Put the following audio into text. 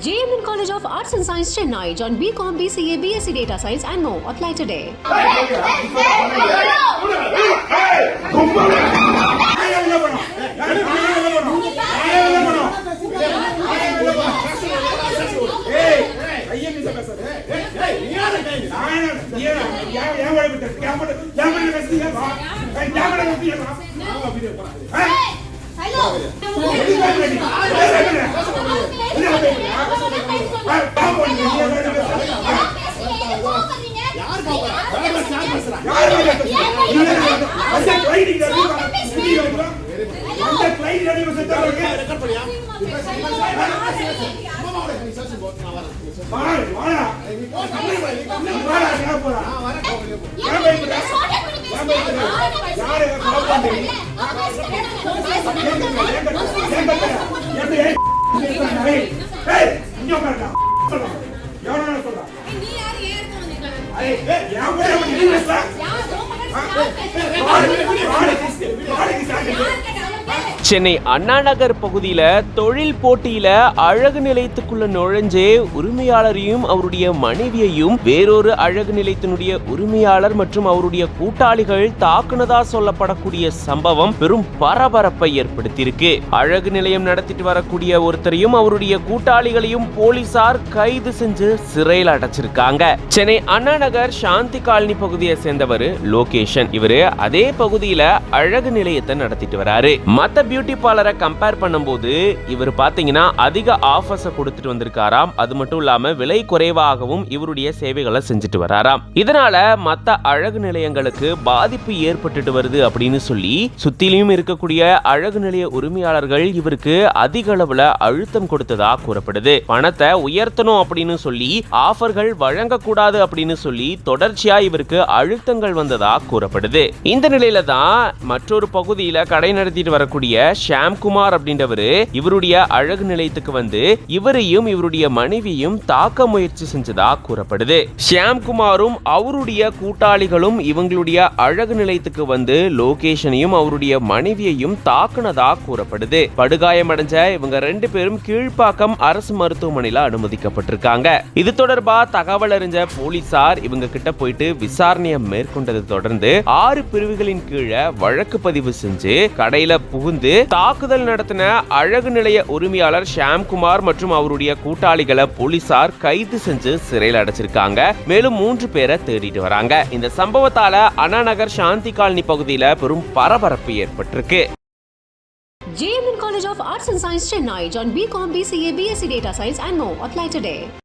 JMN College of Arts and Science Chennai. Join BCom, BCA, BSc Data Science and more. Apply today. Chennai Anna Nagar பகுதியில தொழில் போட்டியில அழகு நிலையத்துக்குள்ள நுழைஞ்சே உரிமையாளரையும் அவருடைய மனைவியையும் வேறொரு அழகு நிலையத்தினுடைய உரிமையாளர் மற்றும் அவருடைய கூட்டாளிகள் தாக்குனதா சொல்லப்படக்கூடிய சம்பவம் பெரும் பரபரப்பை ஏற்படுத்தியிருக்கு. அழகு நிலையம் நடத்திட்டு வரக்கூடிய ஒருத்தரையும் அவருடைய கூட்டாளிகளையும் போலீசார் கைது செஞ்சு சிறையில் அடைச்சிருக்காங்க. சென்னை அண்ணா நகர் சாந்தி காலனி பகுதியை சேர்ந்தவர் லோகேஷன். இவரு அதே பகுதியில அழகு நிலையத்தை நடத்திட்டு வராரு. மத்த பியூட்டி பார்லரை கம்பேர் பண்ணும்போது இவர் பாத்தீங்கன்னா அதிக ஆஃபர்ஸ் கொடுத்துட்டு வந்திருக்காராம். அது மட்டும் இல்லாம விலை குறைவாகவும் இவருடைய சேவைகளை செஞ்சுட்டு வராராம். இதனால மத்த அழகு நிலையங்களுக்கு பாதிப்பு ஏற்பட்டுட்டு வருது அப்படின்னு சொல்லி சுத்திலும் இருக்கக்கூடிய அழகு நிலைய உரிமையாளர்கள் இவருக்கு அதிக அளவுல அழுத்தம் கொடுத்ததா கூறப்படுது. பணத்தை உயர்த்தணும் அப்படின்னு சொல்லி ஆஃபர்கள் வழங்கக்கூடாது அப்படின்னு சொல்லி தொடர்ச்சியா இவருக்கு அழுத்தங்கள் வந்ததா கூறப்படுது. இந்த நிலையில தான் மற்றொரு பகுதியில கடை நடத்திட்டு வரக்கூடிய ஷாம்குமார் அப்படின்றவரு இவருடைய அழகு நிலையத்துக்கு வந்து இவரையும் இவருடைய மனைவியையும் தாக்க முயற்சி செஞ்சதா கூறப்படுது. ஷாம்குமாரும் அவருடைய கூட்டாளிகளும் இவங்களுடைய அழகு நிலையத்துக்கு வந்து லோகேஷனையும் அவருடைய மனைவியையும் தாக்குனதா கூறப்படுது. படுகாயமடைஞ்ச இவங்க ரெண்டு பேரும் கீழ்ப்பாக்கம் அரசு மருத்துவமனையில அனுமதிக்கப்பட்டிருக்காங்க. இது தொடர்பா தகவல் அறிஞ்ச போலீசார் இவங்க கிட்ட போயிட்டு விசாரணையை மேற்கொண்டதை தொடர்ந்து 6 பிரிவுகளின் கீழே வழக்கு பதிவு செஞ்சு கடையில புகுந்து தாக்குதல் நடத்தின அழகு நிலைய உரிமையாளர் ஷாம்குமார் மற்றும் அவருடைய கூட்டாளிகளை போலீசார் கைது செஞ்சு சிறையில் அடைச்சிருக்காங்க. மேலும் 3 பேரை தேடிட்டு வராங்க. இந்த சம்பவத்தால அண்ணா நகர் சாந்தி காலனி பகுதியில பெரும் பரபரப்பு ஏற்பட்டிருக்கு. JMN College of Arts and Science Chennai. Join BCom, BCA, BSc Data Science and more. Apply today.